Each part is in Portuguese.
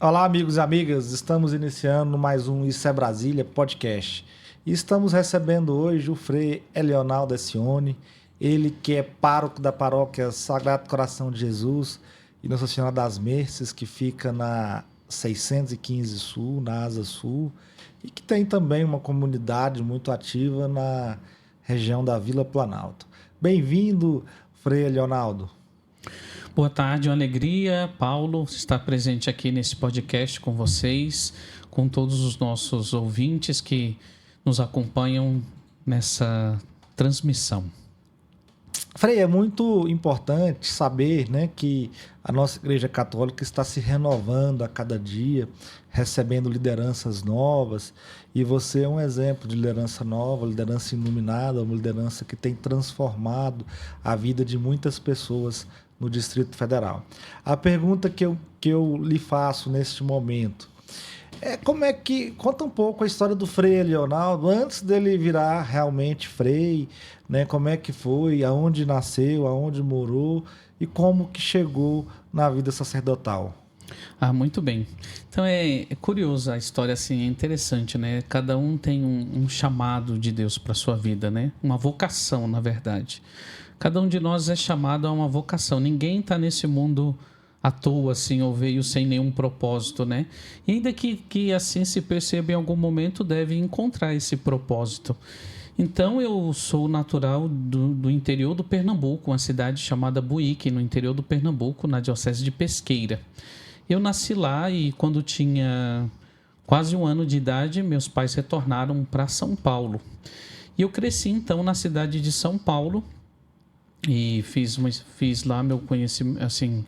Olá, amigos e amigas. Estamos iniciando mais um Isso é Brasília podcast. E estamos recebendo hoje o Frei Elionaldo Essione, ele que é pároco da paróquia Sagrado Coração de Jesus e Nossa Senhora das Mercês, que fica na 615 Sul, na Asa Sul, e que tem também uma comunidade muito ativa na região da Vila Planalto. Bem-vindo, Frei Elionaldo. Boa tarde, uma alegria, Paulo, estar presente aqui nesse podcast com vocês, com todos os nossos ouvintes que nos acompanham nessa transmissão. Frei, é muito importante saber, né, que a nossa Igreja Católica está se renovando a cada dia, recebendo lideranças novas, e você é um exemplo de liderança nova, liderança iluminada, uma liderança que tem transformado a vida de muitas pessoas no Distrito Federal. A pergunta que eu lhe faço neste momento como é que... Conta um pouco a história do Frei Elionaldo, antes dele virar realmente frei, né? Como é que foi, aonde nasceu, aonde morou e como que chegou na vida sacerdotal. Muito bem. Então é curioso a história, assim, é interessante, né? Cada um tem um chamado de Deus para sua vida, né? Uma vocação, na verdade. Cada um de nós é chamado a uma vocação. Ninguém está nesse mundo à toa, assim, ou veio sem nenhum propósito, né? E ainda que assim se perceba em algum momento, deve encontrar esse propósito. Então, eu sou natural do interior do Pernambuco, uma cidade chamada Buíque, no interior do Pernambuco, na diocese de Pesqueira. Eu nasci lá e quando tinha quase 1 ano de idade, meus pais retornaram para São Paulo. E eu cresci, então, na cidade de São Paulo, e fiz lá meu conhecimento, assim,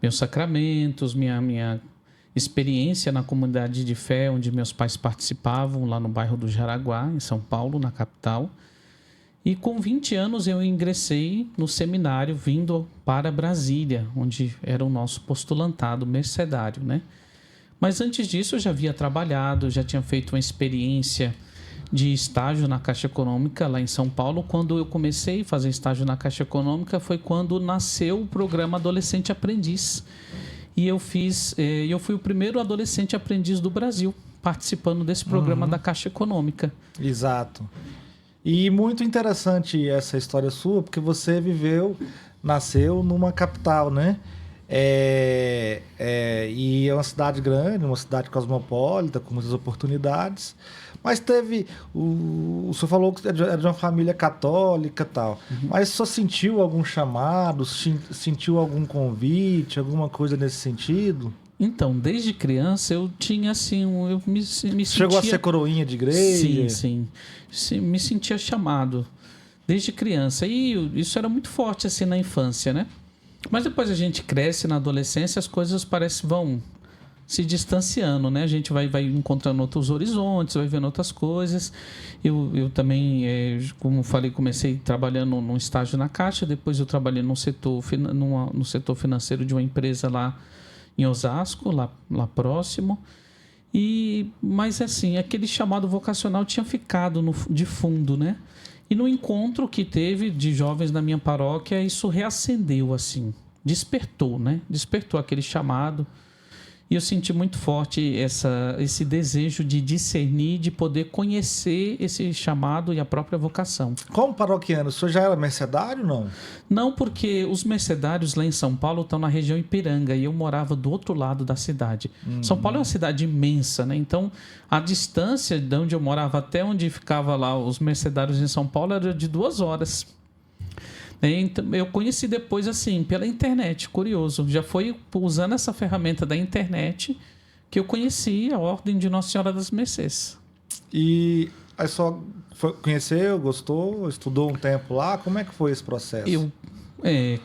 meus sacramentos, minha experiência na comunidade de fé onde meus pais participavam, lá no bairro do Jaraguá, em São Paulo, na capital. E com 20 anos eu ingressei no seminário vindo para Brasília, onde era o nosso postulantado mercedário, né? Mas antes disso eu já havia trabalhado, já tinha feito uma experiência de estágio na Caixa Econômica lá em São Paulo. Quando eu comecei a fazer estágio na Caixa Econômica foi quando nasceu o programa Adolescente Aprendiz. E eu fui o primeiro adolescente aprendiz do Brasil, participando desse programa da Caixa Econômica. Exato. E muito interessante essa história sua, porque você nasceu numa capital, né? E é uma cidade grande, uma cidade cosmopolita, com muitas oportunidades. Mas o senhor falou que era de uma família católica e tal. Mas o senhor sentiu algum chamado, sentiu algum convite, alguma coisa nesse sentido? Então, desde criança eu tinha assim, eu me sentia... Chegou a ser coroinha de igreja? Sim. Me sentia chamado desde criança. E isso era muito forte assim na infância, né? Mas depois a gente cresce na adolescência, as coisas vão se distanciando, né? A gente vai encontrando outros horizontes, vai vendo outras coisas. Eu também, como falei, comecei trabalhando num estágio na Caixa, depois eu trabalhei no setor financeiro de uma empresa lá em Osasco, lá próximo. Mas assim, aquele chamado vocacional tinha ficado de fundo, né? E no encontro que teve de jovens na minha paróquia, isso reacendeu, assim, despertou, né? Despertou aquele chamado. E eu senti muito forte esse desejo de discernir, de poder conhecer esse chamado e a própria vocação. Como paroquiano, o senhor já era mercedário, não? Não, porque os mercedários lá em São Paulo estão na região Ipiranga e eu morava do outro lado da cidade. São Paulo é uma cidade imensa, né? Então, a distância de onde eu morava até onde ficava lá os mercedários em São Paulo era de 2 horas. Então, eu conheci depois, assim, pela internet, curioso. Já foi usando essa ferramenta da internet que eu conheci a Ordem de Nossa Senhora das Mercês. E aí só conheceu, gostou, estudou um tempo lá? Como é que foi esse processo? Eu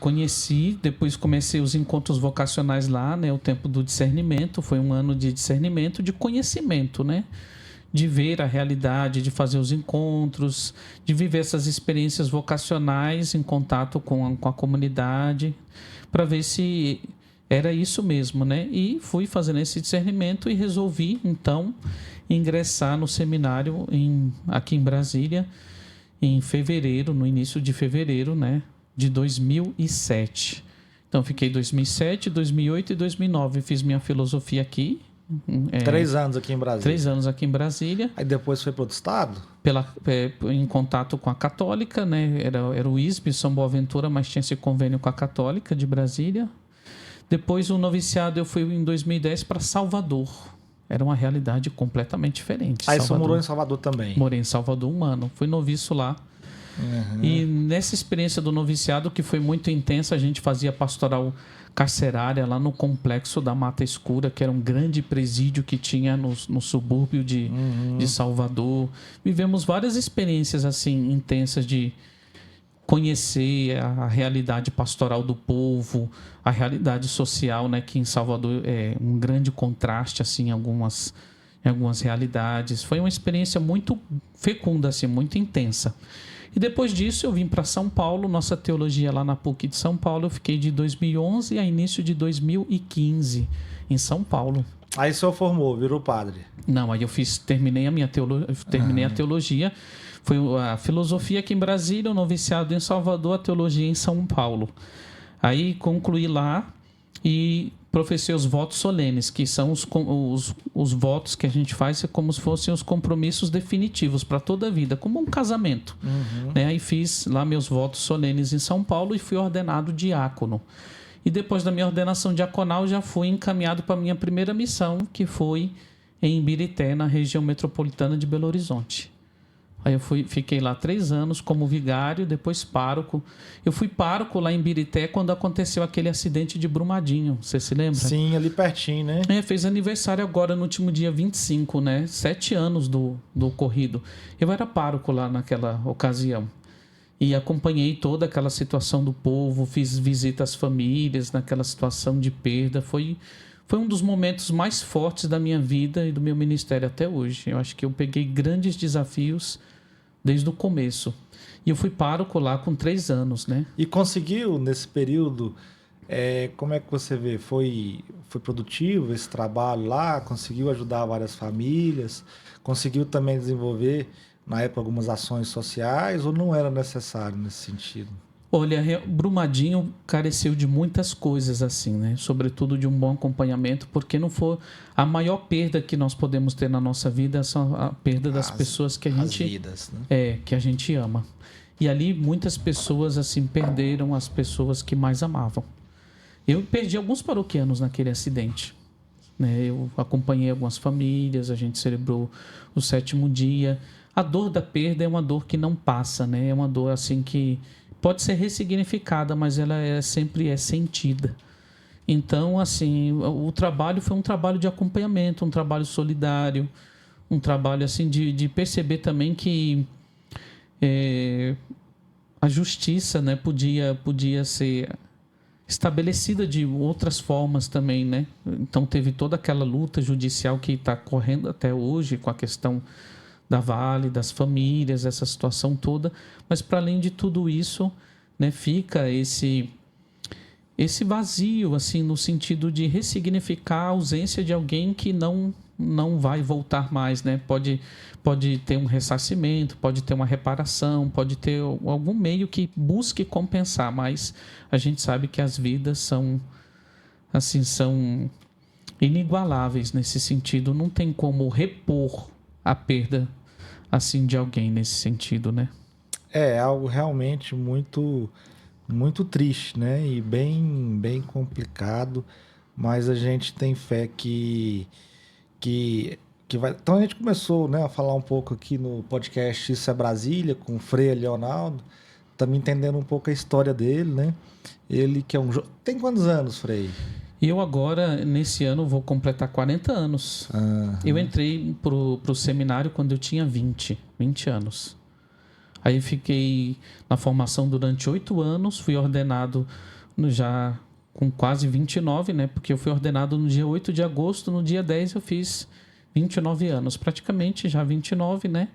conheci, depois comecei os encontros vocacionais lá, né? O tempo do discernimento, foi 1 ano de discernimento, de conhecimento, né? De ver a realidade, de fazer os encontros, de viver essas experiências vocacionais em contato com a comunidade, para ver se era isso mesmo, né? E fui fazendo esse discernimento e resolvi, então, ingressar no seminário aqui em Brasília, em fevereiro, no início de fevereiro, né? De 2007. Então, fiquei 2007, 2008 e 2009. Fiz minha filosofia aqui, 3 anos aqui em Brasília. 3 anos aqui em Brasília. Aí depois foi para outro estado? Em contato com a Católica, né? Era o ISB, São Boaventura, mas tinha esse convênio com a Católica de Brasília. Depois, o noviciado, eu fui em 2010 para Salvador. Era uma realidade completamente diferente. Aí você morou em Salvador também? Morei em Salvador 1 ano. Fui noviço lá. Uhum. E nessa experiência do noviciado, que foi muito intensa, a gente fazia pastoral carcerária lá no complexo da Mata Escura, que era um grande presídio que tinha no subúrbio de Salvador. Vivemos várias experiências assim intensas de conhecer a realidade pastoral do povo, a realidade social, né, que em Salvador é um grande contraste assim em algumas realidades. Foi uma experiência muito fecunda, assim, muito intensa. E depois disso eu vim para São Paulo, nossa teologia lá na PUC de São Paulo. Eu fiquei de 2011 a início de 2015 em São Paulo. Aí o senhor formou, virou padre? Não, aí eu terminei a teologia. Foi a filosofia aqui em Brasília, o noviciado em Salvador, a teologia em São Paulo. Aí concluí lá e professei os votos solenes, que são os votos que a gente faz como se fossem os compromissos definitivos para toda a vida, como um casamento. Né? Aí fiz lá meus votos solenes em São Paulo e fui ordenado diácono. E depois da minha ordenação diaconal, já fui encaminhado para a minha primeira missão, que foi em Ibirité, na região metropolitana de Belo Horizonte. Aí eu fiquei lá 3 anos como vigário, depois pároco. Eu fui pároco lá em Ibirité quando aconteceu aquele acidente de Brumadinho. Você se lembra? Sim, ali pertinho, né? Fez aniversário agora no último dia 25, né? 7 anos do ocorrido. Eu era pároco lá naquela ocasião. E acompanhei toda aquela situação do povo, fiz visita às famílias naquela situação de perda. Foi um dos momentos mais fortes da minha vida e do meu ministério até hoje. Eu acho que eu peguei grandes desafios desde o começo. E eu fui pároco lá com 3 anos, né? E conseguiu, nesse período, como é que você vê? Foi produtivo esse trabalho lá? Conseguiu ajudar várias famílias? Conseguiu também desenvolver, na época, algumas ações sociais? Ou não era necessário nesse sentido? Olha, Brumadinho careceu de muitas coisas assim, né? Sobretudo de um bom acompanhamento, porque não foi a maior perda que nós podemos ter na nossa vida, é a perda das pessoas que a gente vidas, né? que a gente ama. E ali muitas pessoas assim perderam as pessoas que mais amavam. Eu perdi alguns paroquianos naquele acidente, né? Eu acompanhei algumas famílias, a gente celebrou o 7º dia. A dor da perda é uma dor que não passa, né? É uma dor assim que pode ser ressignificada, mas ela sempre é sentida. Então, assim, o trabalho foi um trabalho de acompanhamento, um trabalho solidário, um trabalho assim de perceber também que a justiça, né, podia ser estabelecida de outras formas também, né? Então teve toda aquela luta judicial que está correndo até hoje com a questão da Vale, das famílias, essa situação toda. Mas, para além de tudo isso, né, fica esse vazio, assim, no sentido de ressignificar a ausência de alguém que não vai voltar mais, né? Pode ter um ressarcimento, pode ter uma reparação, pode ter algum meio que busque compensar, mas a gente sabe que as vidas são inigualáveis nesse sentido. Não tem como repor a perda assim de alguém nesse sentido, né? É algo realmente muito, muito triste, né? E bem complicado, mas a gente tem fé que vai. Então a gente começou, né, a falar um pouco aqui no podcast Isso é Brasília, com o Frei Leonardo, também entendendo um pouco a história dele, né? Ele que é Tem quantos anos, Frei? Eu agora, nesse ano, vou completar 40 anos. Eu entrei pro seminário quando eu tinha 20 anos. Aí fiquei na formação durante 8 anos, fui ordenado já com quase 29, né? Porque eu fui ordenado no dia 8 de agosto, no dia 10 eu fiz 29 anos, praticamente já 29, né?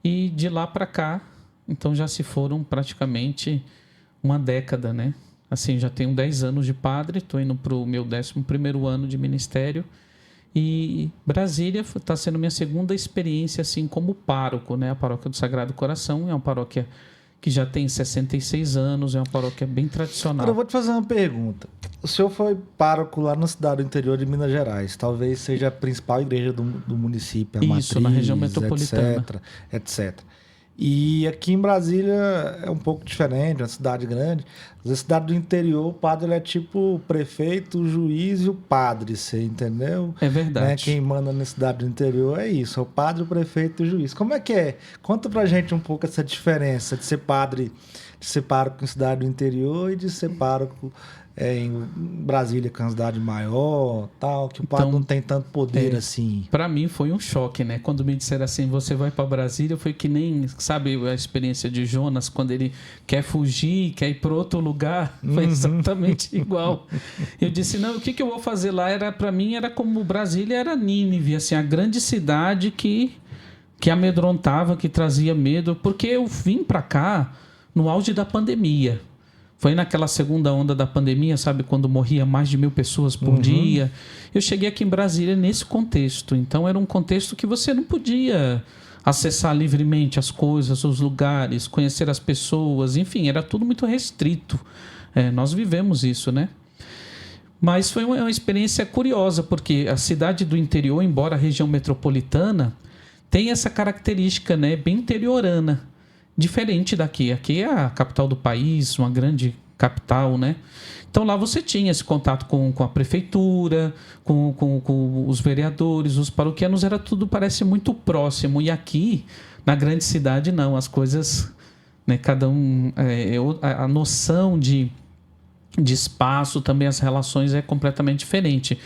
E de lá para cá, então já se foram praticamente uma década, né? Assim, já tenho 10 anos de padre, estou indo para o meu 11º ano de ministério. E Brasília está sendo minha segunda experiência assim como pároco, né? A Paróquia do Sagrado Coração é uma paróquia que já tem 66 anos, é uma paróquia bem tradicional. Agora eu vou te fazer uma pergunta. O senhor foi pároco lá na cidade do interior de Minas Gerais. Talvez seja a principal igreja do município, a Isso, matriz, na região metropolitana. etc. E aqui em Brasília é um pouco diferente, é uma cidade grande. Mas a cidade do interior, o padre ele é tipo o prefeito, o juiz e o padre, você entendeu? É Né? verdade. Quem manda na cidade do interior é isso, é o padre, o prefeito e o juiz. Como é que é? Conta pra gente um pouco essa diferença de ser padre, de ser pároco em cidade do interior e de ser pároco em Brasília, que é uma cidade maior, tal, que o padre Então, não tem tanto poder assim. para mim foi um choque, né? Quando me disseram assim, você vai para Brasília, foi que nem, sabe, a experiência de Jonas, quando ele quer fugir, quer ir para outro lugar, foi exatamente igual. Eu disse, não, o que eu vou fazer lá? Era, para mim, era como Brasília era Nínive, assim, a grande cidade que amedrontava, que trazia medo, porque eu vim para cá no auge da pandemia. Foi naquela segunda onda da pandemia, sabe? Quando morria mais de 1.000 pessoas por dia. Eu cheguei aqui em Brasília nesse contexto. Então, era um contexto que você não podia acessar livremente as coisas, os lugares, conhecer as pessoas. Enfim, era tudo muito restrito. Nós vivemos isso, né? Mas foi uma experiência curiosa, porque a cidade do interior, embora a região metropolitana, tem essa característica, né? Bem interiorana. Diferente daqui. Aqui é a capital do país, uma grande capital, né? Então lá você tinha esse contato com a prefeitura, com os vereadores, os paroquianos, era tudo, parece muito próximo. E aqui, na grande cidade, não. As coisas, né, cada um... a noção de espaço, também as relações é completamente diferente.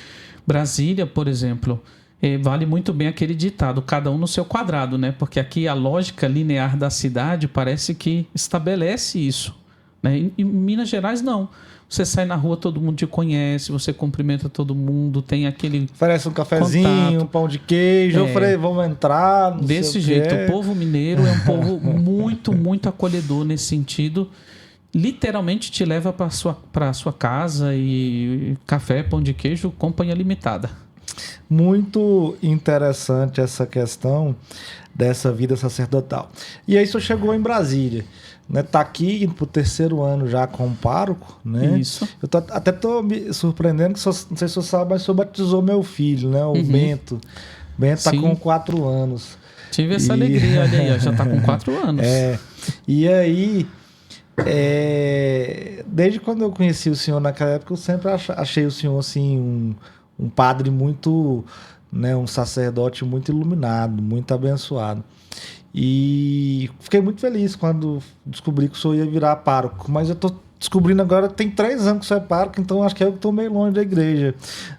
Brasília, por exemplo... vale muito bem aquele ditado, cada um no seu quadrado, né? Porque aqui a lógica linear da cidade parece que estabelece isso, né? Em Minas Gerais, não. Você sai na rua, todo mundo te conhece, você cumprimenta todo mundo, tem aquele oferece um cafezinho, contato. um pão de queijo, eu falei, vamos entrar, não Desse sei o jeito, quê. o povo mineiro é um povo muito, muito acolhedor nesse sentido. Literalmente te leva para sua casa e café, pão de queijo, companhia limitada. Muito interessante essa questão dessa vida sacerdotal. E aí, o senhor chegou em Brasília, né? Tá aqui pro 3º ano já como pároco, né? Isso. Eu até tô me surpreendendo que, não sei se o senhor sabe, mas o senhor batizou meu filho, né? O Bento. Bento tá Sim. com 4 anos. Tive essa alegria, olha aí, ó, já tá com 4 anos. E aí, desde quando eu conheci o senhor naquela época, eu sempre achei o senhor assim um padre muito, né, um sacerdote muito iluminado, muito abençoado. E fiquei muito feliz quando descobri que o senhor ia virar pároco. Mas eu tô descobrindo agora que tem 3 anos que o senhor é pároco, então acho que eu estou meio longe da igreja,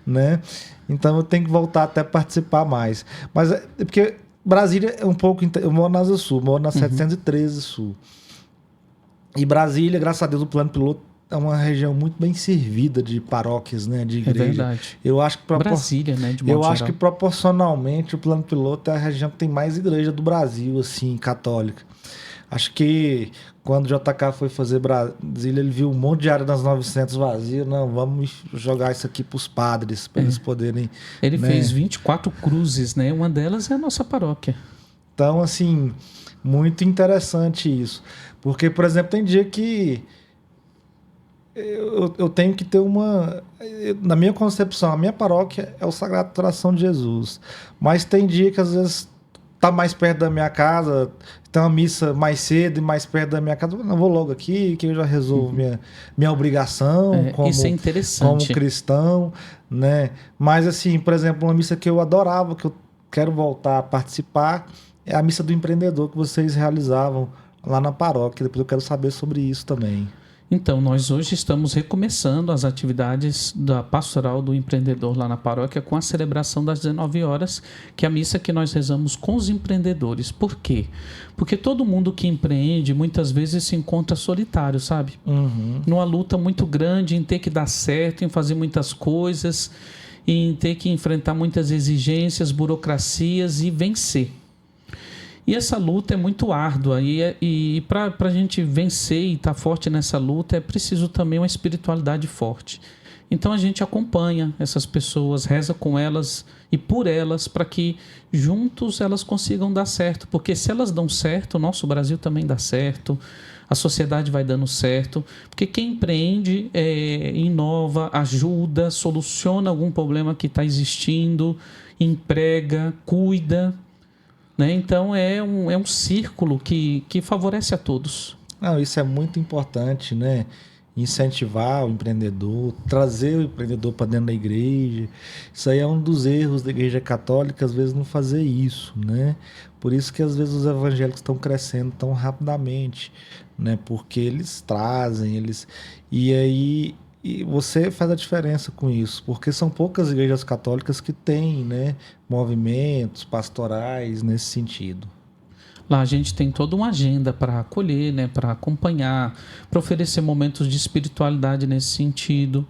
né? Então eu tenho que voltar até participar mais. Mas é porque Brasília é um pouco... Eu moro na Asa Sul, moro na 713 Sul. E Brasília, graças a Deus, o plano piloto é uma região muito bem servida de paróquias, né, de igreja. É verdade. Eu acho que Brasília, né, de modo eu acho geral. que proporcionalmente o plano piloto é a região que tem mais igreja do Brasil, assim, católica. Acho que quando o JK foi fazer Brasília, ele viu um monte de área das 900 vazias. Não, vamos jogar isso aqui para os padres, para eles poderem... Ele, né? fez 24 cruzes, né? Uma delas é a nossa paróquia. Então, assim, muito interessante isso. Porque, por exemplo, tem dia que eu tenho que ter na minha concepção, a minha paróquia é o Sagrado Coração de Jesus. Mas tem dia que às vezes tá mais perto da minha casa, tem uma missa mais cedo e mais perto da minha casa. Não, vou logo aqui, que eu já resolvo minha obrigação isso é como interessante. cristão, né? Mas, assim, por exemplo, uma missa que eu adorava, que eu quero voltar a participar, é a missa do empreendedor que vocês realizavam lá na paróquia. Depois eu quero saber sobre isso também. Então, nós hoje estamos recomeçando as atividades da Pastoral do Empreendedor lá na paróquia com a celebração das 19 horas, que é a missa que nós rezamos com os empreendedores. Por quê? Porque todo mundo que empreende muitas vezes se encontra solitário, sabe? Numa luta muito grande em ter que dar certo, em fazer muitas coisas, em ter que enfrentar muitas exigências, burocracias e vencer. E essa luta é muito árdua e para a gente vencer e estar forte nessa luta é preciso também uma espiritualidade forte. Então a gente acompanha essas pessoas, reza com elas e por elas para que juntos elas consigam dar certo. Porque se elas dão certo, o nosso Brasil também dá certo, a sociedade vai dando certo, porque quem empreende, inova, ajuda, soluciona algum problema que está existindo, emprega, cuida, né? Então é um círculo que favorece a todos. Não, isso é muito importante, né? Incentivar o empreendedor, trazer o empreendedor para dentro da igreja. Isso aí é um dos erros da igreja católica, às vezes não fazer isso, né? Por isso que às vezes os evangélicos estão crescendo tão rapidamente, né? Porque eles trazem, e aí você faz a diferença com isso, porque são poucas igrejas católicas que têm, né, movimentos pastorais nesse sentido. Lá a gente tem toda uma agenda para acolher, né, para acompanhar, para oferecer momentos de espiritualidade nesse sentido,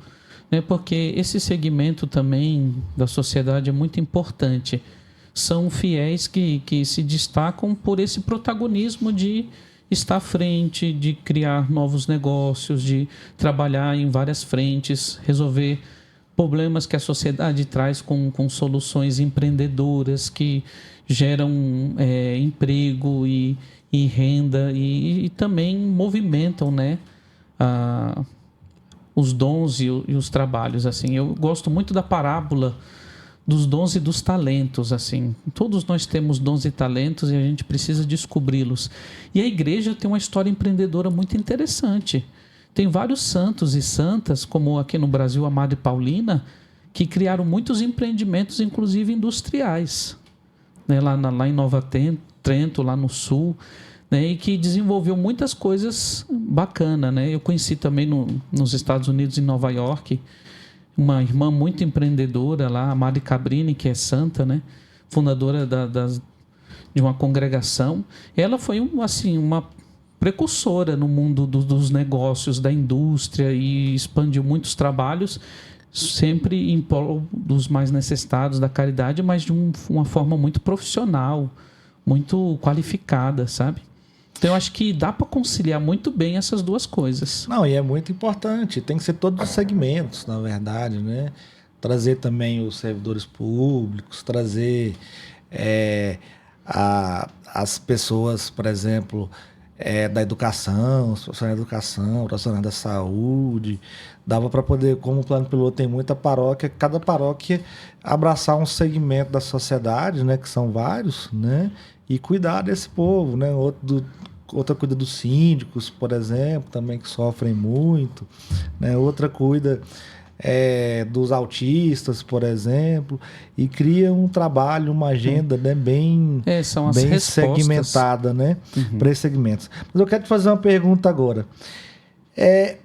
né, porque esse segmento também da sociedade é muito importante. São fiéis que se destacam por esse protagonismo de estar à frente, de criar novos negócios, de trabalhar em várias frentes, resolver problemas que a sociedade traz com soluções empreendedoras que geram emprego e renda e também movimentam, né, os dons e os trabalhos. Assim, eu gosto muito da parábola dos dons e dos talentos. Assim, todos nós temos dons e talentos e a gente precisa descobri-los. E a igreja tem uma história empreendedora muito interessante. Tem vários santos e santas, como aqui no Brasil a Madre Paulina, que criaram muitos empreendimentos, inclusive industriais, né? Lá em Nova Trento, lá no sul, né? E que desenvolveu muitas coisas bacanas, né? Eu conheci também nos Estados Unidos, em Nova York, uma irmã muito empreendedora lá, a Madre Cabrini, que é santa, né? Fundadora de uma congregação. Ela foi uma precursora no mundo dos negócios, da indústria, e expandiu muitos trabalhos, sempre em prol dos mais necessitados, da caridade, mas de uma forma muito profissional, muito qualificada, sabe? Então eu acho que dá para conciliar muito bem essas duas coisas. Não, e é muito importante, tem que ser todos os segmentos, na verdade, né? Trazer também os servidores públicos, trazer as pessoas, por exemplo, da educação, os profissionais da educação, profissionais da saúde. Dava para poder, como o Plano Piloto tem muita paróquia, cada paróquia abraçar um segmento da sociedade, né, que são vários, né, e cuidar desse povo, né? Outra cuida dos síndicos, por exemplo, também, que sofrem muito, né? Outra cuida dos autistas, por exemplo, e cria um trabalho, uma agenda, né, bem segmentada, né, para esses segmentos. Mas eu quero te fazer uma pergunta agora.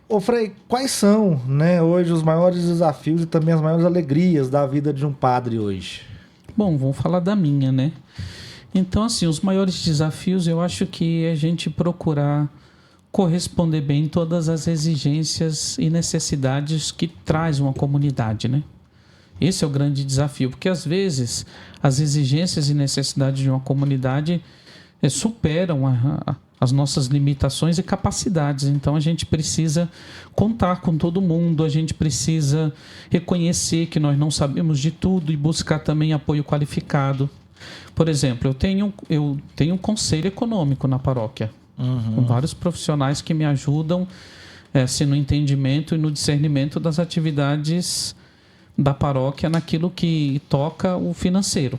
Ô Frei, quais são, né, hoje os maiores desafios e também as maiores alegrias da vida de um padre hoje? Bom, vamos falar da minha, né? Então, assim, os maiores desafios, eu acho que é a gente procurar corresponder bem todas as exigências e necessidades que traz uma comunidade, né? Esse é o grande desafio, porque às vezes as exigências e necessidades de uma comunidade superam as nossas limitações e capacidades. Então a gente precisa contar com todo mundo, a gente precisa reconhecer que nós não sabemos de tudo e buscar também apoio qualificado. Por exemplo, eu tenho um conselho econômico na paróquia, com vários profissionais que me ajudam assim, no entendimento e no discernimento das atividades da paróquia naquilo que toca o financeiro.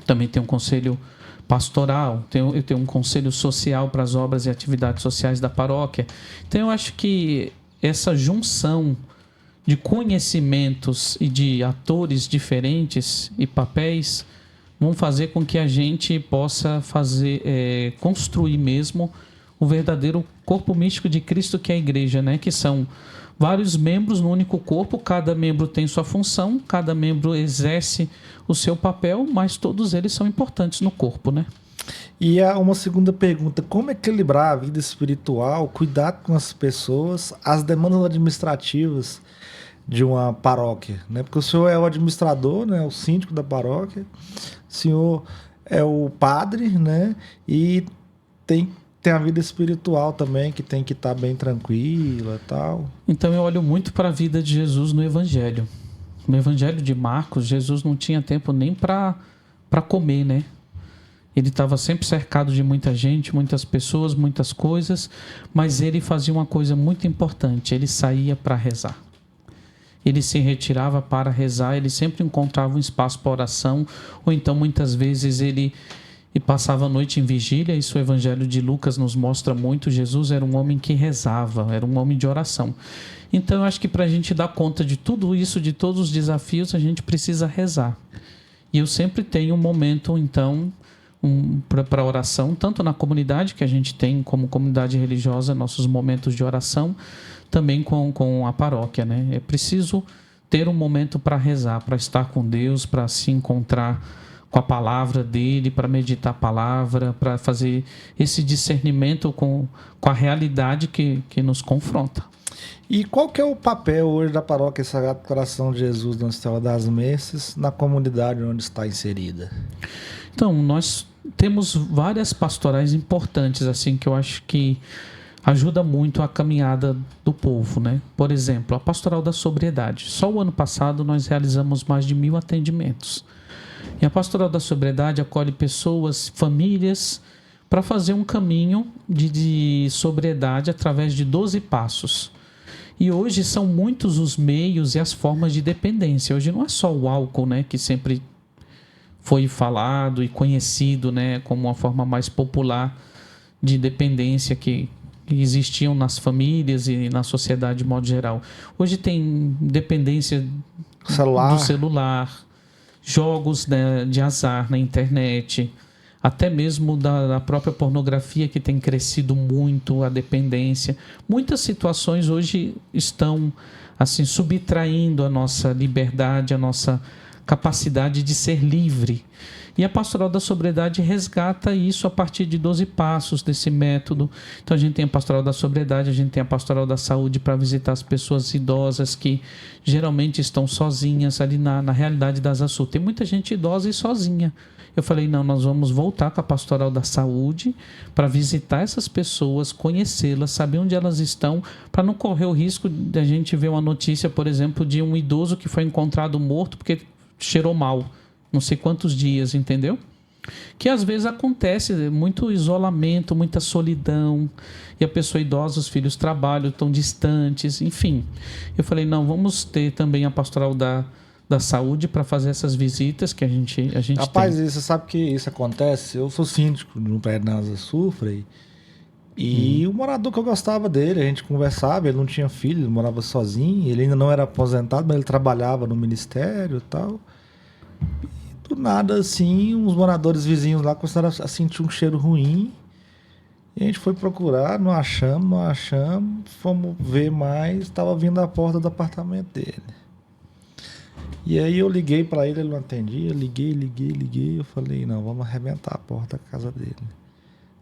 Também tenho um conselho pastoral, eu tenho um conselho social para as obras e atividades sociais da paróquia. Então eu acho que essa junção de conhecimentos e de atores diferentes e papéis vão fazer com que a gente possa construir mesmo o verdadeiro corpo místico de Cristo, que é a igreja, né? Que são vários membros no único corpo, cada membro tem sua função, cada membro exerce o seu papel, mas todos eles são importantes no corpo, né? E há uma segunda pergunta: como equilibrar a vida espiritual, cuidar com as pessoas, as demandas administrativas de uma paróquia, né? Porque o senhor é o administrador, né? O síndico da paróquia, o senhor é o padre, né? E tem a vida espiritual também, que tem que estar bem tranquila e tal. Então eu olho muito para a vida de Jesus no Evangelho. No Evangelho de Marcos, Jesus não tinha tempo nem para comer, né? Ele estava sempre cercado de muita gente, muitas pessoas, muitas coisas, mas ele fazia uma coisa muito importante, ele saía para rezar. Ele se retirava para rezar, ele sempre encontrava um espaço para oração, ou então muitas vezes ele passava a noite em vigília. Isso o Evangelho de Lucas nos mostra muito. Jesus era um homem que rezava, era um homem de oração. Então eu acho que para a gente dar conta de tudo isso, de todos os desafios, a gente precisa rezar. E eu sempre tenho um momento, então, para oração, tanto na comunidade que a gente tem como comunidade religiosa, nossos momentos de oração, também com a paróquia, né? É preciso ter um momento para rezar, para estar com Deus, para se encontrar com a palavra dele, para meditar a palavra, para fazer esse discernimento com a realidade que nos confronta. E qual que é o papel hoje da Paróquia Sagrado Coração de Jesus Nossa Senhora das Messas na comunidade onde está inserida? Então, nós temos várias pastorais importantes, assim, que eu acho que ajuda muito a caminhada do povo, né? Por exemplo, a Pastoral da Sobriedade. Só o ano passado nós realizamos mais de 1.000 atendimentos. E a Pastoral da Sobriedade acolhe pessoas, famílias, para fazer um caminho de sobriedade através de 12 passos. E hoje são muitos os meios e as formas de dependência. Hoje não é só o álcool, né, que sempre foi falado e conhecido, né, como uma forma mais popular de dependência que existiam nas famílias e na sociedade de modo geral. Hoje tem dependência do celular, jogos, né, de azar na internet, até mesmo da própria pornografia, que tem crescido muito a dependência. Muitas situações hoje estão assim subtraindo a nossa liberdade, a nossa capacidade de ser livre. E a Pastoral da Sobriedade resgata isso a partir de 12 passos desse método. Então a gente tem a Pastoral da Sobriedade, a gente tem a Pastoral da Saúde para visitar as pessoas idosas que geralmente estão sozinhas ali na realidade das Açu. Tem muita gente idosa e sozinha. Eu falei, não, nós vamos voltar com a Pastoral da Saúde para visitar essas pessoas, conhecê-las, saber onde elas estão, para não correr o risco de a gente ver uma notícia, por exemplo, de um idoso que foi encontrado morto porque cheirou mal, não sei quantos dias, entendeu? Que às vezes acontece, muito isolamento, muita solidão, e a pessoa idosa, os filhos trabalham, estão distantes, enfim. Eu falei, não, vamos ter também a Pastoral da Saúde para fazer essas visitas que a gente Rapaz, tem. você sabe que isso acontece? Eu sou síndico no prédio da Asa Sufre e o morador que eu gostava dele, a gente conversava, ele não tinha filho, ele morava sozinho, ele ainda não era aposentado, mas ele trabalhava no ministério e tal. E do nada, assim, uns moradores vizinhos lá começaram a sentir um cheiro ruim. E a gente foi procurar, não achamos, fomos ver mais, estava vindo da porta do apartamento dele. E aí eu liguei para ele não atendia, liguei, eu falei, não, vamos arrebentar a porta da casa dele.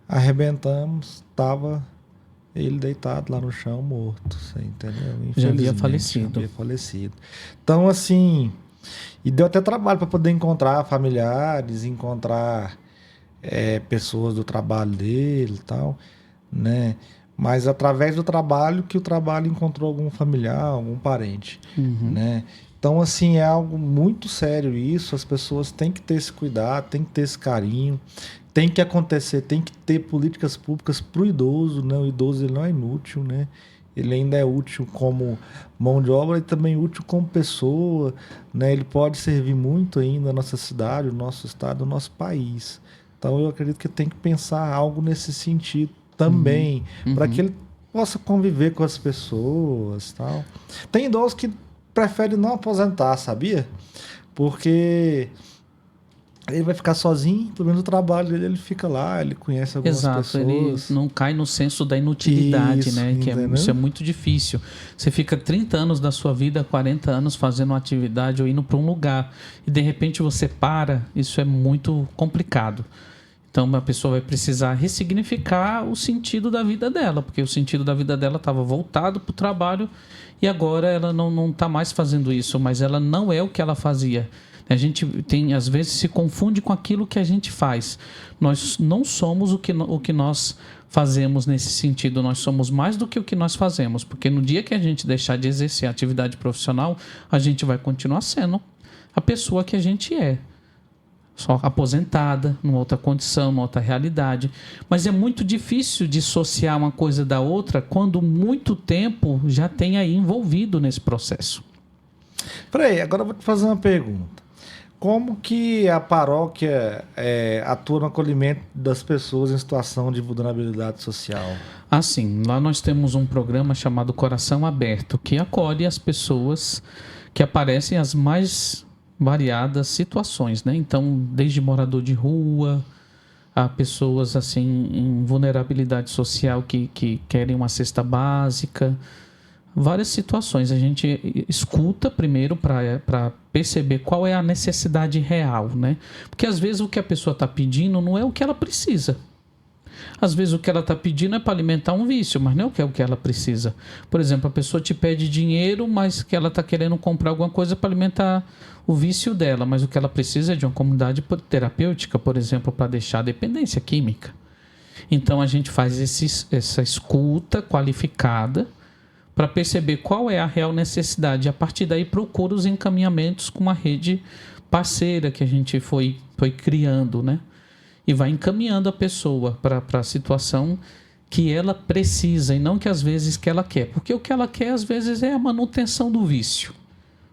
Arrebentamos, tava ele deitado lá no chão, morto, você entendeu? Já havia falecido. Então, assim, e deu até trabalho para poder encontrar familiares, encontrar pessoas do trabalho dele e tal, né? Mas através do trabalho que o trabalho encontrou algum familiar, algum parente, né? Então, assim, é algo muito sério isso, as pessoas têm que ter esse cuidado, têm que ter esse carinho, tem que acontecer, tem que ter políticas públicas para o idoso, né? O idoso ele não é inútil, né? Ele ainda é útil como mão de obra e também útil como pessoa, né? Ele pode servir muito ainda a nossa cidade, o nosso estado, o nosso país. Então, eu acredito que tem que pensar algo nesse sentido também, para que ele possa conviver com as pessoas, tal. Tem idosos que prefere não aposentar, sabia? Porque ele vai ficar sozinho, pelo menos o trabalho dele, ele fica lá, ele conhece algumas pessoas. Ele não cai no senso da inutilidade, isso, né? Isso é muito difícil. Você fica 30 anos da sua vida, 40 anos fazendo uma atividade ou indo para um lugar e de repente você para, isso é muito complicado. Então, a pessoa vai precisar ressignificar o sentido da vida dela, porque o sentido da vida dela estava voltado para o trabalho e agora ela não está mais fazendo isso, mas ela não é o que ela fazia. A gente às vezes se confunde com aquilo que a gente faz. Nós não somos o que nós fazemos nesse sentido, nós somos mais do que o que nós fazemos, porque no dia que a gente deixar de exercer a atividade profissional, a gente vai continuar sendo a pessoa que a gente é. só aposentada, numa outra condição, numa outra realidade. Mas é muito difícil dissociar uma coisa da outra quando muito tempo já tem aí envolvido nesse processo. Peraí, agora eu vou te fazer uma pergunta. Como que a paróquia atua no acolhimento das pessoas em situação de vulnerabilidade social? Assim, lá nós temos um programa chamado Coração Aberto, que acolhe as pessoas que aparecem as mais variadas situações, né? Então, desde morador de rua, a pessoas assim em vulnerabilidade social que querem uma cesta básica, várias situações. A gente escuta primeiro para perceber qual é a necessidade real, né? Porque às vezes o que a pessoa está pedindo não é o que ela precisa. Às vezes o que ela está pedindo é para alimentar um vício, mas não é o que ela precisa. Por exemplo, a pessoa te pede dinheiro, mas que ela está querendo comprar alguma coisa para alimentar o vício dela, mas o que ela precisa é de uma comunidade terapêutica, por exemplo, para deixar a dependência química. Então a gente faz essa escuta qualificada para perceber qual é a real necessidade. A partir daí procura os encaminhamentos com uma rede parceira que a gente foi criando, né? E vai encaminhando a pessoa para a situação que ela precisa e não que às vezes que ela quer. Porque o que ela quer às vezes é a manutenção do vício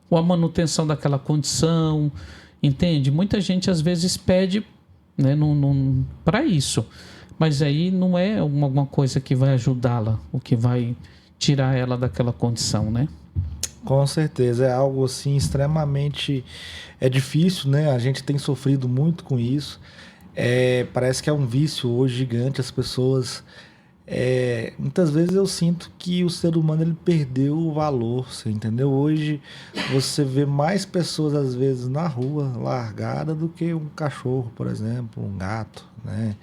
ou a manutenção daquela condição, entende? Muita gente às vezes pede, né, para isso, mas aí não é alguma coisa que vai ajudá-la, o que vai tirar ela daquela condição, né? Com certeza, é algo assim extremamente difícil, né? A gente tem sofrido muito com isso. Parece que é um vício hoje gigante. As pessoas, muitas vezes eu sinto que o ser humano ele perdeu o valor, você entendeu? Hoje você vê mais pessoas às vezes na rua largada do que um cachorro, por exemplo, um gato, né?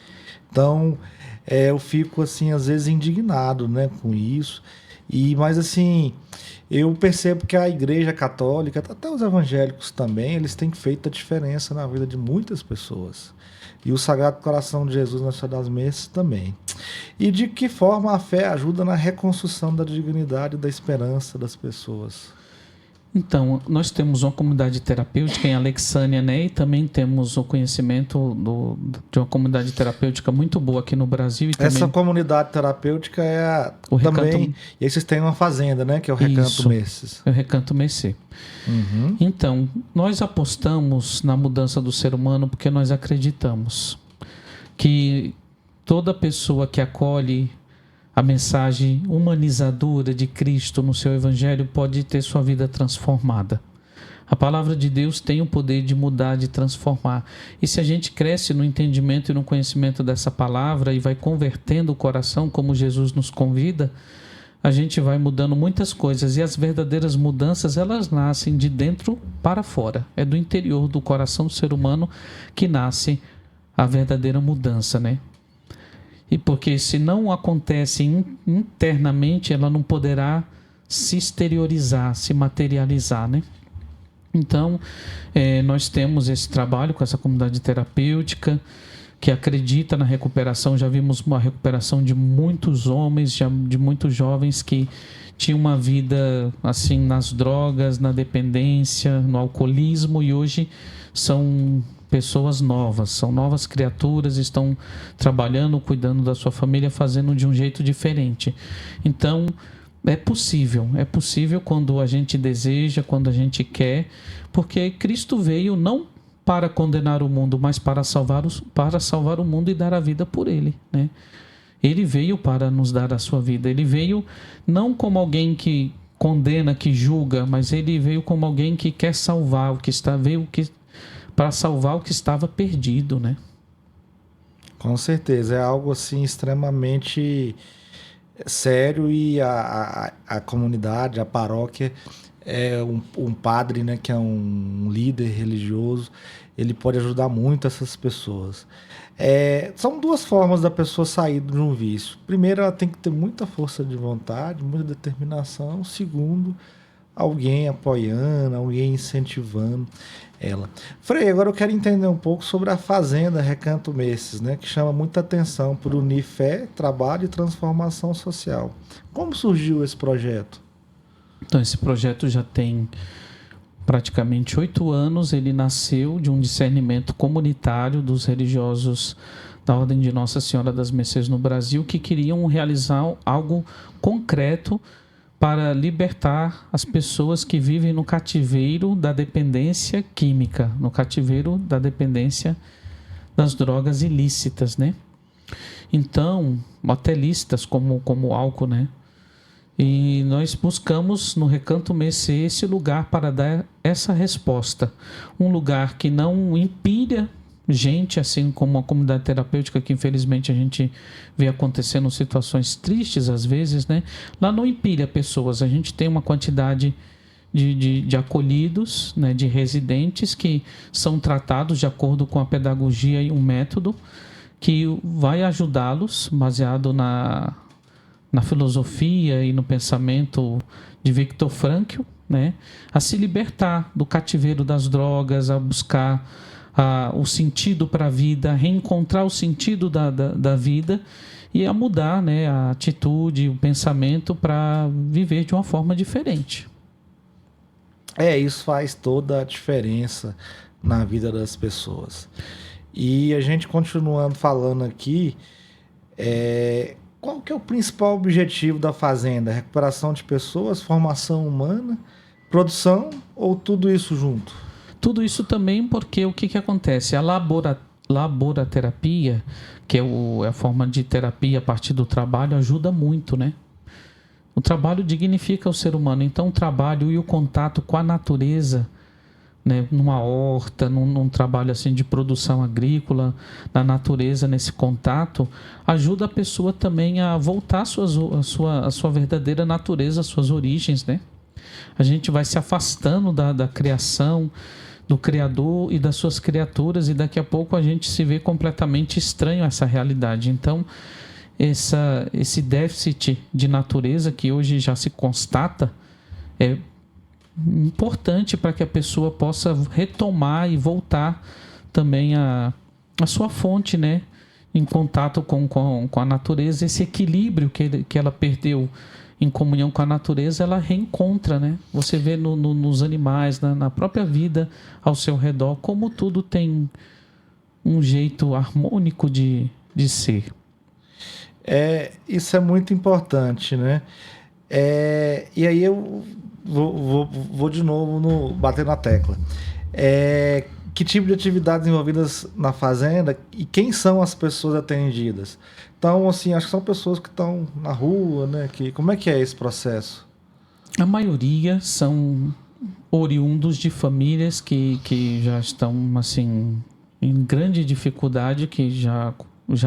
Então eu fico assim às vezes indignado, né, com isso. Mas assim, eu percebo que a Igreja Católica, até os evangélicos também, eles têm feito a diferença na vida de muitas pessoas. E o Sagrado Coração de Jesus na Senhora das Missas também. E de que forma a fé ajuda na reconstrução da dignidade e da esperança das pessoas? Então, nós temos uma comunidade terapêutica em Alexânia, né? E também temos o conhecimento de uma comunidade terapêutica muito boa aqui no Brasil. E Essa também comunidade terapêutica o também... Recanto... E aí vocês têm uma fazenda, né? Que é o Recanto Messes. É o Recanto Messes. Uhum. Então, nós apostamos na mudança do ser humano porque nós acreditamos que toda pessoa que acolhe a mensagem humanizadora de Cristo no seu Evangelho pode ter sua vida transformada. A palavra de Deus tem o poder de mudar, de transformar. E se a gente cresce no entendimento e no conhecimento dessa palavra e vai convertendo o coração, como Jesus nos convida, a gente vai mudando muitas coisas. E as verdadeiras mudanças, elas nascem de dentro para fora. É do interior do coração do ser humano que nasce a verdadeira mudança, né? E porque se não acontece internamente, ela não poderá se exteriorizar, se materializar, né? Então, nós temos esse trabalho com essa comunidade terapêutica que acredita na recuperação. Já vimos uma recuperação de muitos homens, de muitos jovens que tinham uma vida assim nas drogas, na dependência, no alcoolismo, e hoje são pessoas novas, são novas criaturas, estão trabalhando, cuidando da sua família, fazendo de um jeito diferente. Então, é possível quando a gente deseja, quando a gente quer, porque Cristo veio não para condenar o mundo, mas para salvar o mundo e dar a vida por ele, né? Ele veio para nos dar a sua vida. Ele veio não como alguém que condena, que julga, mas ele veio como alguém que quer salvar para salvar o que estava perdido, né? Com certeza, é algo assim extremamente sério. E a comunidade, a paróquia, um padre, né, que é um líder religioso, ele pode ajudar muito essas pessoas. São duas formas da pessoa sair de um vício. Primeiro, ela tem que ter muita força de vontade, muita determinação. Segundo, alguém apoiando, alguém incentivando ela. Frei, agora eu quero entender um pouco sobre a Fazenda Recanto Messes, né, que chama muita atenção por unir fé, trabalho e transformação social. Como surgiu esse projeto? Então, esse projeto já tem praticamente 8 anos, ele nasceu de um discernimento comunitário dos religiosos da Ordem de Nossa Senhora das Mercês no Brasil, que queriam realizar algo concreto para libertar as pessoas que vivem no cativeiro da dependência química, no cativeiro da dependência das drogas ilícitas, né? Então, até lícitas como álcool, né? E nós buscamos no Recanto Mercê esse lugar para dar essa resposta. Um lugar que não empilha gente, assim como a comunidade terapêutica, que infelizmente a gente vê acontecendo situações tristes às vezes, né? Lá não empilha pessoas, a gente tem uma quantidade de acolhidos, né? De residentes que são tratados de acordo com a pedagogia e um método que vai ajudá-los, baseado na filosofia e no pensamento de Viktor Frankl, né? A se libertar do cativeiro das drogas, a buscar o sentido para a vida, a reencontrar o sentido da vida e a mudar, né, a atitude, o pensamento para viver de uma forma diferente. Isso faz toda a diferença na vida das pessoas. E a gente continuando falando aqui, qual que é o principal objetivo da Fazenda? Recuperação de pessoas, formação humana, produção ou tudo isso junto? Tudo isso também porque o que acontece? A laboraterapia, que é a forma de terapia a partir do trabalho, ajuda muito, né? O trabalho dignifica o ser humano. Então, o trabalho e o contato com a natureza, né, numa horta, num trabalho assim de produção agrícola, na natureza, nesse contato, ajuda a pessoa também a voltar à sua verdadeira natureza, às suas origens, né? A gente vai se afastando da criação, do Criador e das suas criaturas, e daqui a pouco a gente se vê completamente estranho a essa realidade. Então, esse déficit de natureza que hoje já se constata é importante para que a pessoa possa retomar e voltar também a sua fonte, né? Em contato com a natureza, esse equilíbrio que ela perdeu em comunhão com a natureza, ela reencontra, né? Você vê nos animais, na própria vida ao seu redor, como tudo tem um jeito harmônico de ser. Isso é muito importante, né? E aí eu vou de novo bater na tecla. Que tipo de atividades envolvidas na Fazenda e quem são as pessoas atendidas? Então, assim, acho que são pessoas que estão na rua, né? Como é que é esse processo? A maioria são oriundos de famílias que já estão, assim, em grande dificuldade, que já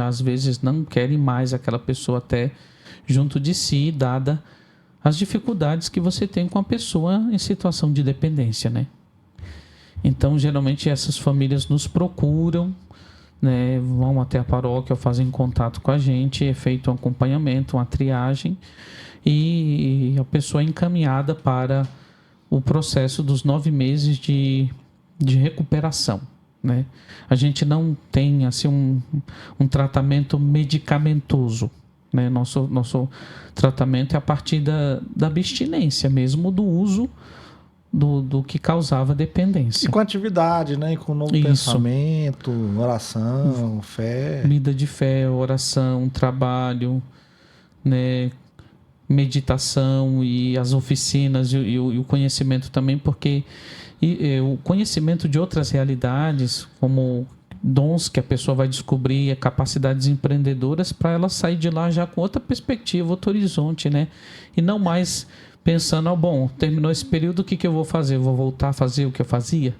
às vezes não querem mais aquela pessoa até junto de si, dada as dificuldades que você tem com a pessoa em situação de dependência, né? Então, geralmente, essas famílias nos procuram, né, vão até a paróquia, fazem contato com a gente, é feito um acompanhamento, uma triagem, e a pessoa é encaminhada para o processo dos 9 meses de recuperação, né? A gente não tem assim um tratamento medicamentoso, né? Nosso tratamento é a partir da abstinência mesmo, do uso do que causava dependência. E com atividade, né? E com novo pensamento, oração, fé. Vida de fé, oração, trabalho, né? Meditação e as oficinas e o conhecimento também, porque o conhecimento de outras realidades, como dons que a pessoa vai descobrir, capacidades empreendedoras, para ela sair de lá já com outra perspectiva, outro horizonte, né? E não mais pensando, bom, terminou esse período, o que eu vou fazer? Eu vou voltar a fazer o que eu fazia?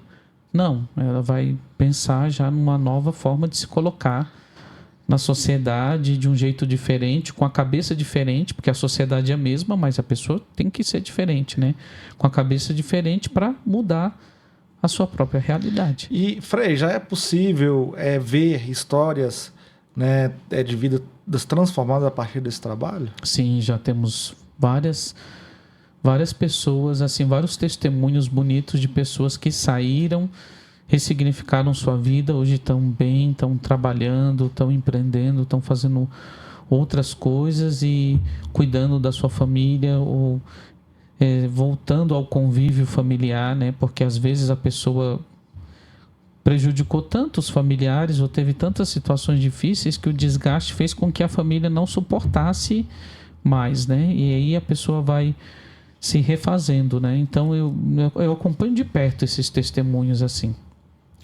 Não, ela vai pensar já numa nova forma de se colocar na sociedade de um jeito diferente, com a cabeça diferente, porque a sociedade é a mesma, mas a pessoa tem que ser diferente, né? Com a cabeça diferente para mudar a sua própria realidade. E, Frei, já é possível ver histórias, né, de vidas transformadas a partir desse trabalho? Sim, já temos várias pessoas, assim, vários testemunhos bonitos de pessoas que saíram, ressignificaram sua vida, hoje estão bem, estão trabalhando, estão empreendendo, estão fazendo outras coisas e cuidando da sua família ou voltando ao convívio familiar, né? Porque às vezes a pessoa prejudicou tanto os familiares ou teve tantas situações difíceis que o desgaste fez com que a família não suportasse mais, né? E aí a pessoa vai se refazendo, né? Então eu acompanho de perto esses testemunhos assim.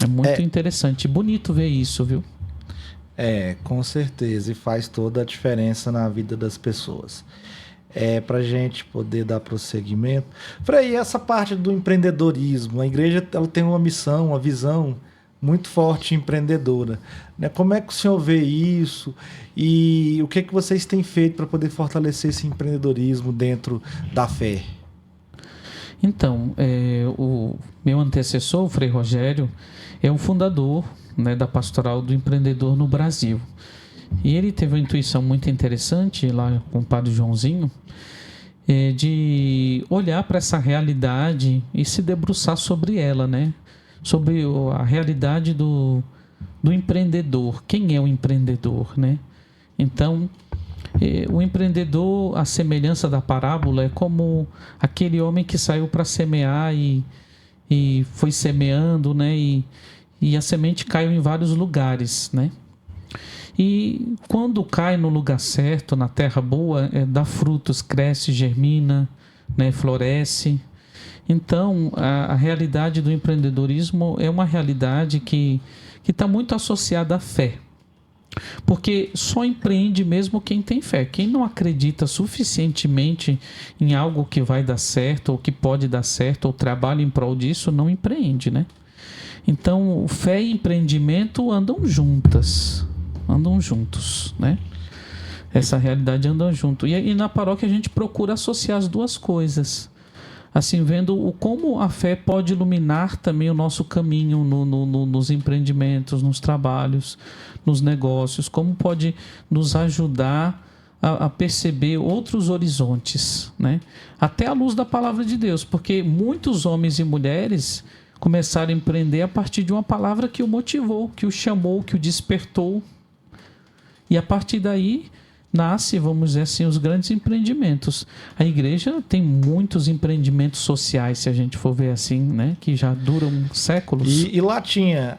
É muito interessante, bonito ver isso, viu? Com certeza, e faz toda a diferença na vida das pessoas. Para a gente poder dar prosseguimento. Frei, essa parte do empreendedorismo, a igreja ela tem uma missão, uma visão muito forte empreendedora, né? Como é que o senhor vê isso e o que é que vocês têm feito para poder fortalecer esse empreendedorismo dentro da fé? Então, o meu antecessor, o Frei Rogério, é um fundador, né, da Pastoral do Empreendedor no Brasil. E ele teve uma intuição muito interessante lá com o Padre Joãozinho, de olhar para essa realidade e se debruçar sobre ela, né? Sobre a realidade do empreendedor. Quem é o empreendedor, né? Então, o empreendedor, a semelhança da parábola, é como aquele homem que saiu para semear e foi semeando, né? E a semente caiu em vários lugares, né? E quando cai no lugar certo, na terra boa, dá frutos, cresce, germina, né? Floresce. Então, a realidade do empreendedorismo é uma realidade que está muito associada à fé. Porque só empreende mesmo quem tem fé. Quem não acredita suficientemente em algo que vai dar certo, ou que pode dar certo, ou trabalha em prol disso, não empreende, né? Então, fé e empreendimento andam juntas. Andam juntos, né? Essa realidade anda junto. E na paróquia a gente procura associar as duas coisas. Assim, vendo como a fé pode iluminar também o nosso caminho nos empreendimentos, nos trabalhos, nos negócios, como pode nos ajudar a perceber outros horizontes, né? Até à luz da palavra de Deus, porque muitos homens e mulheres começaram a empreender a partir de uma palavra que o motivou, que o chamou, que o despertou. E a partir daí nasce, vamos dizer assim, os grandes empreendimentos. A igreja tem muitos empreendimentos sociais, se a gente for ver assim, né? Que já duram séculos. E lá tinha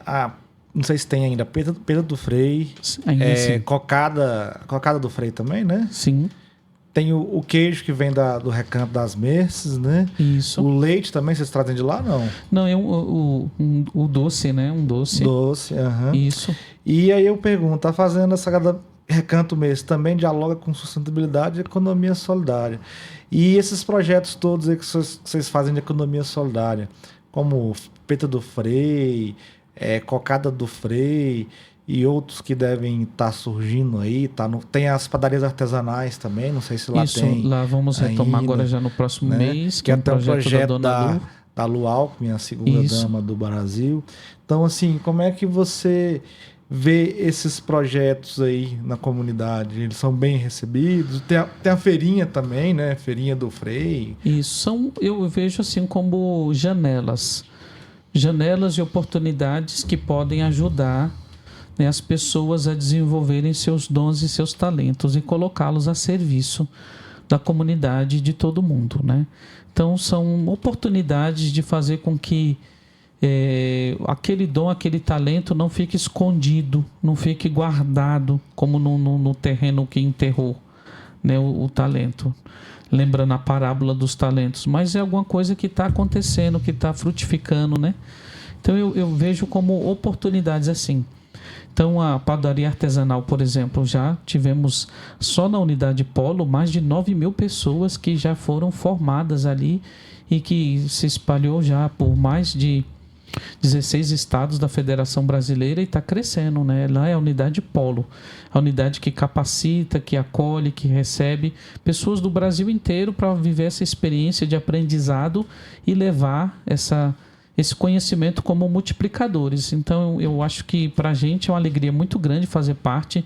não sei se tem ainda, Pedra do Frei, ainda sim. Cocada do Frei também, né? Sim. Tem o queijo que vem do Recanto das Merces, né? Isso. O leite também, vocês trazem de lá, não? Não, é o doce, né? Um doce. Doce, aham. Isso. E aí eu pergunto, tá fazendo essa Recanto Mês também dialoga com sustentabilidade e economia solidária. E esses projetos todos aí que vocês fazem de economia solidária, como Pedra do Frei, Cocada do Frei e outros que devem estar surgindo aí, tem as padarias artesanais também, não sei se lá Isso, tem. lá vamos retomar ainda, agora já no próximo né? mês, Que é até um um projeto da da Lu Alckmin, a segunda dama do Brasil. Então, assim, como é que você vê esses projetos aí na comunidade? Eles são bem recebidos? Tem a feirinha também, né? Feirinha do Frei. Isso, eu vejo assim como janelas de oportunidades que podem ajudar, né, as pessoas a desenvolverem seus dons e seus talentos e colocá-los a serviço da comunidade de todo mundo, né? Então são oportunidades de fazer com que aquele dom, aquele talento não fique escondido, não fique guardado como no terreno que enterrou, né, o talento. Lembrando a parábola dos talentos, mas é alguma coisa que está acontecendo, que está frutificando, né? Então eu vejo como oportunidades assim. Então a padaria artesanal, por exemplo, já tivemos só na unidade Polo mais de 9.000 pessoas que já foram formadas ali e que se espalhou já por mais de 16 estados da Federação Brasileira e está crescendo, né? Lá é a unidade Polo, a unidade que capacita, que acolhe, que recebe pessoas do Brasil inteiro para viver essa experiência de aprendizado e levar esse conhecimento como multiplicadores. Então eu acho que para a gente é uma alegria muito grande fazer parte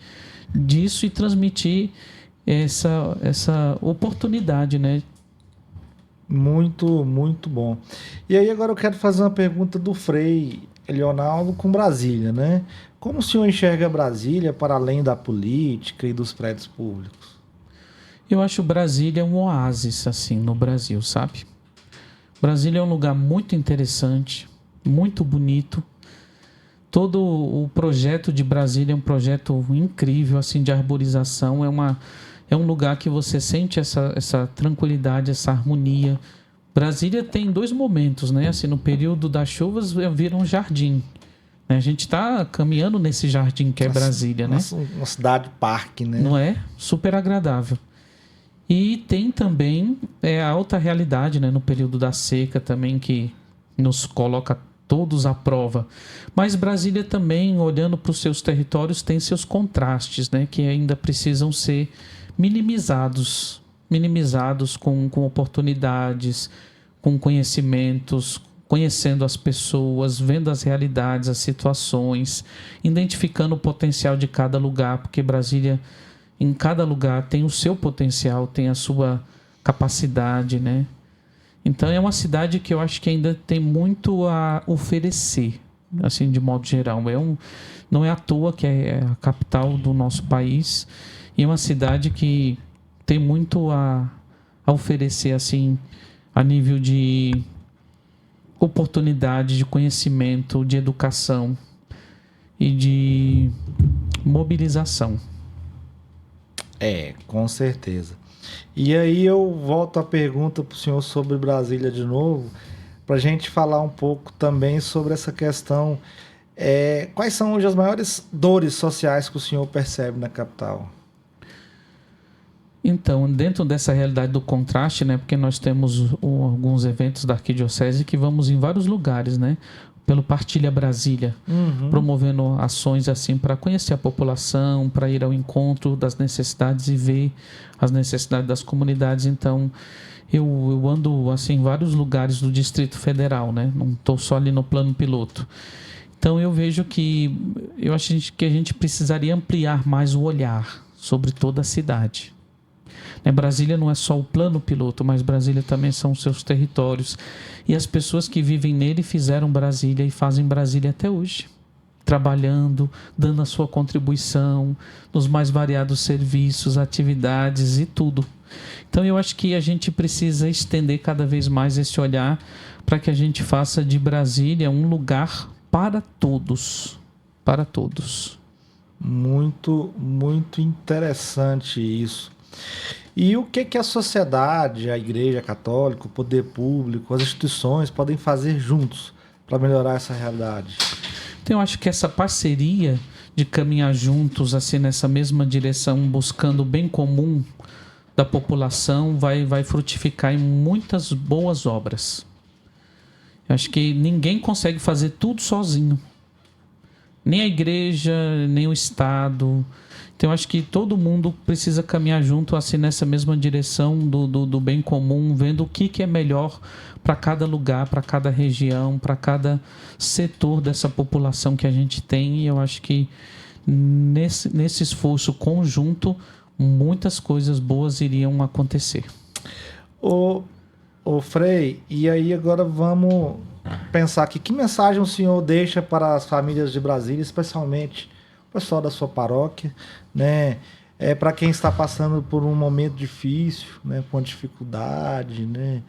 disso e transmitir essa oportunidade, né? Muito, muito bom. E aí agora eu quero fazer uma pergunta do Frei Leonardo com Brasília, né? Como o senhor enxerga Brasília para além da política e dos prédios públicos? Eu acho Brasília um oásis, assim, no Brasil, sabe? Brasília é um lugar muito interessante, muito bonito. Todo o projeto de Brasília é um projeto incrível, assim, de arborização. É um lugar que você sente essa tranquilidade, essa harmonia. Brasília tem 2 momentos, né? Assim, no período das chuvas vira um jardim. Né? A gente está caminhando nesse jardim que é Brasília, né? Uma cidade-parque, né? Não é? Super agradável. E tem também a alta realidade, né? No período da seca também, que nos coloca todos à prova. Mas Brasília também, olhando para os seus territórios, tem seus contrastes, né? Que ainda precisam ser minimizados com oportunidades, com conhecimentos, conhecendo as pessoas, vendo as realidades, as situações, identificando o potencial de cada lugar, porque Brasília, em cada lugar, tem o seu potencial, tem a sua capacidade, né? Então é uma cidade que eu acho que ainda tem muito a oferecer, assim, de modo geral. Não é à toa que é a capital do nosso país e é uma cidade que tem muito a oferecer, assim, a nível de oportunidade, de conhecimento, de educação e de mobilização. Com certeza. E aí eu volto a pergunta para o senhor sobre Brasília de novo, para a gente falar um pouco também sobre essa questão. Quais são hoje as maiores dores sociais que o senhor percebe na capital? Então, dentro dessa realidade do contraste, né, porque nós temos alguns eventos da Arquidiocese que vamos em vários lugares, né, pelo Partilha Brasília, promovendo ações assim para conhecer a população, para ir ao encontro das necessidades e ver as necessidades das comunidades. Então, eu ando assim em vários lugares do Distrito Federal, né, não estou só ali no plano piloto. Então, eu vejo que eu acho que a gente precisaria ampliar mais o olhar sobre toda a cidade. Brasília não é só o plano piloto, mas Brasília também são os seus territórios. E as pessoas que vivem nele fizeram Brasília e fazem Brasília até hoje. Trabalhando, dando a sua contribuição nos mais variados serviços, atividades e tudo. Então eu acho que a gente precisa estender cada vez mais esse olhar para que a gente faça de Brasília um lugar para todos. Para todos. Muito, muito interessante isso. E o que a sociedade, a Igreja Católica, o poder público, as instituições podem fazer juntos para melhorar essa realidade? Então, eu acho que essa parceria de caminhar juntos, assim, nessa mesma direção, buscando o bem comum da população, vai frutificar em muitas boas obras. Eu acho que ninguém consegue fazer tudo sozinho. Nem a igreja, nem o Estado. Então, eu acho que todo mundo precisa caminhar junto assim nessa mesma direção do bem comum, vendo o que é melhor para cada lugar, para cada região, para cada setor dessa população que a gente tem. E eu acho que nesse esforço conjunto, muitas coisas boas iriam acontecer. Ô Frei, e aí agora vamos pensar aqui, que mensagem o senhor deixa para as famílias de Brasília, especialmente o pessoal da sua paróquia, né? Para quem está passando por um momento difícil, né? Com dificuldade, né?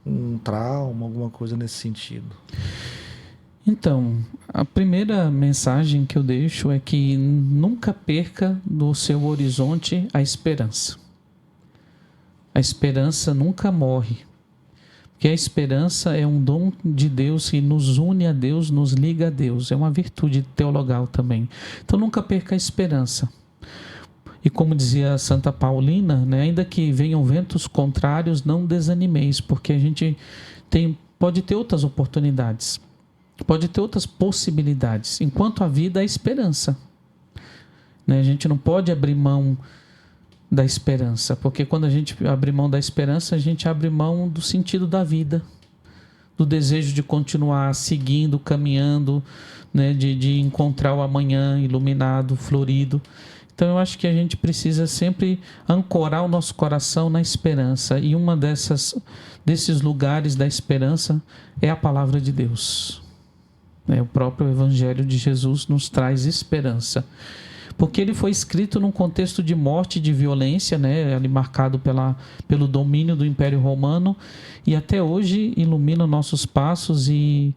Um trauma, alguma coisa nesse sentido. Então, a primeira mensagem que eu deixo é que nunca perca do seu horizonte a esperança. A esperança nunca morre. Porque a esperança é um dom de Deus que nos une a Deus, nos liga a Deus. É uma virtude teologal também. Então nunca perca a esperança. E como dizia Santa Paulina, né, ainda que venham ventos contrários, não desanimeis, porque a gente pode ter outras oportunidades. Pode ter outras possibilidades. Enquanto a vida é esperança. Né? A gente não pode abrir mão da esperança, porque quando a gente abre mão da esperança, a gente abre mão do sentido da vida, do desejo de continuar seguindo, caminhando, né, de encontrar o amanhã iluminado, florido. Então eu acho que a gente precisa sempre ancorar o nosso coração na esperança, e uma desses lugares da esperança é a palavra de Deus. O próprio Evangelho de Jesus nos traz esperança. porque ele foi escrito num contexto de morte e de violência, né? Ali marcado pelo domínio do Império Romano, e até hoje ilumina nossos passos e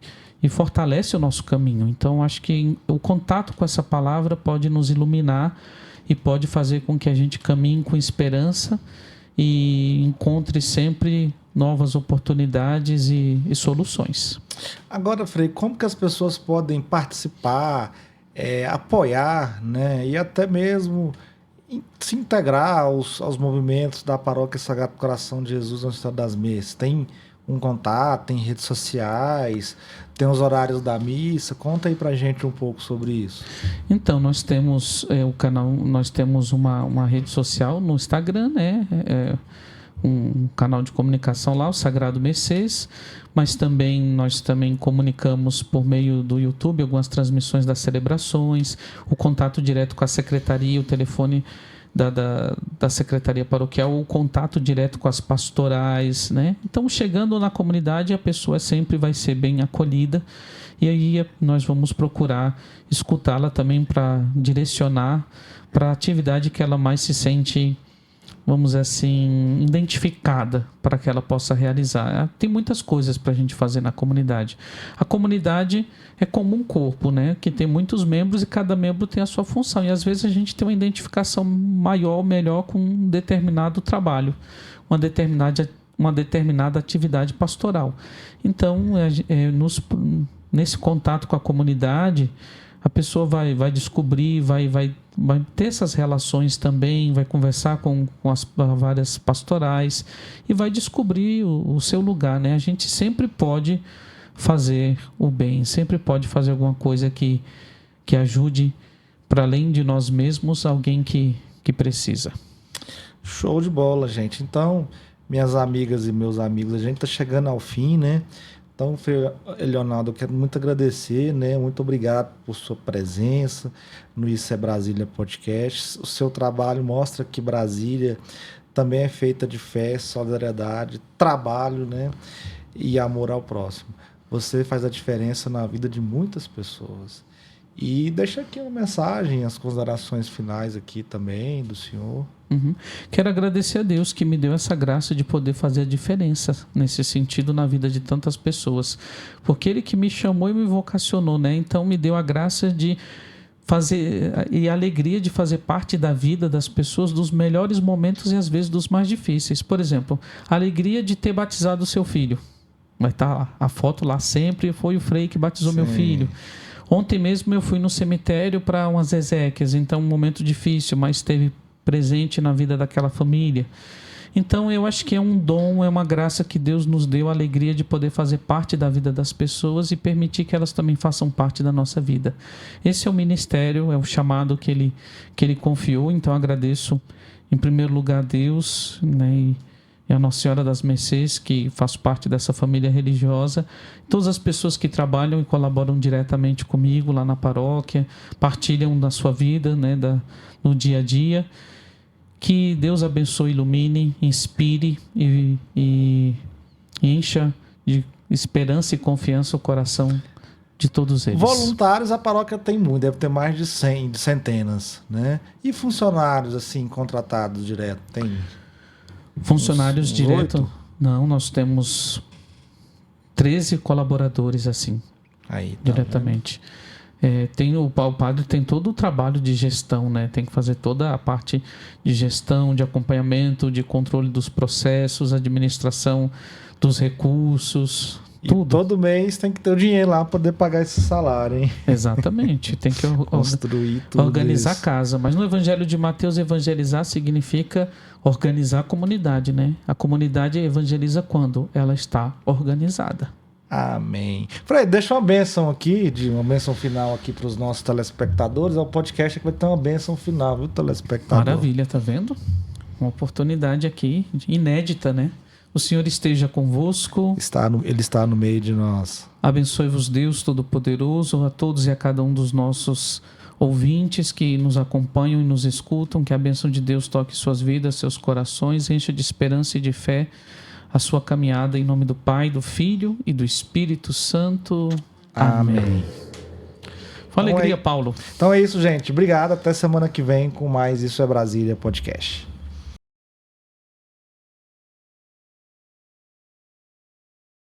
fortalece o nosso caminho. Então, acho que o contato com essa palavra pode nos iluminar e pode fazer com que a gente caminhe com esperança e encontre sempre novas oportunidades e soluções. Agora, Frei, como que as pessoas podem participar, apoiar, né, e até mesmo se integrar aos movimentos da Paróquia Sagrado Coração de Jesus na Cidade das Missas? Tem um contato, tem redes sociais, tem os horários da missa? Conta aí pra gente um pouco sobre isso. Então, nós temos o canal, nós temos uma rede social no Instagram, né? Um canal de comunicação lá, o Sagrado Mercês, mas também nós também comunicamos por meio do YouTube algumas transmissões das celebrações, o contato direto com a secretaria, o telefone da secretaria paroquial, o contato direto com as pastorais, né? Então, chegando na comunidade, a pessoa sempre vai ser bem acolhida, e aí nós vamos procurar escutá-la também para direcionar para a atividade que ela mais se sente, vamos dizer assim, identificada para que ela possa realizar. Tem muitas coisas para a gente fazer na comunidade. A comunidade é como um corpo, né? Que tem muitos membros e cada membro tem a sua função. E às vezes a gente tem uma identificação maior, melhor com um determinado trabalho, uma determinada atividade pastoral. Então, nesse contato com a comunidade, a pessoa vai descobrir, vai ter essas relações também, vai conversar com as várias pastorais e vai descobrir o seu lugar, né? A gente sempre pode fazer o bem, sempre pode fazer alguma coisa que ajude, para além de nós mesmos, alguém que precisa. Show de bola, gente. Então, minhas amigas e meus amigos, a gente está chegando ao fim, né? Então, Leonardo, eu quero muito agradecer, né? Muito obrigado por sua presença no Isso é Brasília Podcast. O seu trabalho mostra que Brasília também é feita de fé, solidariedade, trabalho, né? E amor ao próximo. Você faz a diferença na vida de muitas pessoas. E deixa aqui uma mensagem, as considerações finais aqui também do senhor. Uhum. Quero agradecer a Deus que me deu essa graça de poder fazer a diferença nesse sentido na vida de tantas pessoas, porque Ele que me chamou e me vocacionou, né? Então me deu a graça de fazer e a alegria de fazer parte da vida das pessoas, dos melhores momentos e às vezes dos mais difíceis. Por exemplo, a alegria de ter batizado o seu filho. Vai estar a foto lá sempre, foi o Frei que batizou meu filho. Ontem mesmo eu fui no cemitério para umas exéquias, então um momento difícil, mas esteve presente na vida daquela família. Então eu acho que é um dom, é uma graça que Deus nos deu, a alegria de poder fazer parte da vida das pessoas e permitir que elas também façam parte da nossa vida. Esse é o ministério, é o chamado que Ele confiou, então agradeço em primeiro lugar a Deus, né, e a Nossa Senhora das Mercês, que faz parte dessa família religiosa, todas as pessoas que trabalham e colaboram diretamente comigo lá na paróquia, partilham da sua vida, né, no dia a dia. Que Deus abençoe, ilumine, inspire e encha de esperança e confiança o coração de todos eles. Voluntários a paróquia tem muito, deve ter mais de 100, de centenas, né? E funcionários assim contratados direto, tem? Funcionários direto? 8? Não, nós temos 13 colaboradores assim, Aí, tá diretamente. O padre tem todo o trabalho de gestão, né? Tem que fazer toda a parte de gestão, de acompanhamento, de controle dos processos, administração dos recursos, tudo. E todo mês tem que ter o dinheiro lá para poder pagar esse salário, hein? Exatamente, tem que construir tudo organizar isso. a casa. Mas no Evangelho de Mateus, evangelizar significa organizar a comunidade, né? A comunidade evangeliza quando ela está organizada. Amém. Frei, deixa uma bênção aqui, uma bênção final aqui para os nossos telespectadores. É o podcast que vai ter uma bênção final, viu, telespectador? Maravilha, tá vendo? Uma oportunidade aqui, inédita, né? O Senhor esteja convosco. Ele está no meio de nós. Abençoe-vos Deus Todo-Poderoso, a todos e a cada um dos nossos ouvintes que nos acompanham e nos escutam. Que a bênção de Deus toque suas vidas, seus corações, encha de esperança e de fé a sua caminhada, em nome do Pai, do Filho e do Espírito Santo. Amém. Com alegria, Paulo. Então é isso, gente. Obrigado. Até semana que vem com mais Isso é Brasília podcast.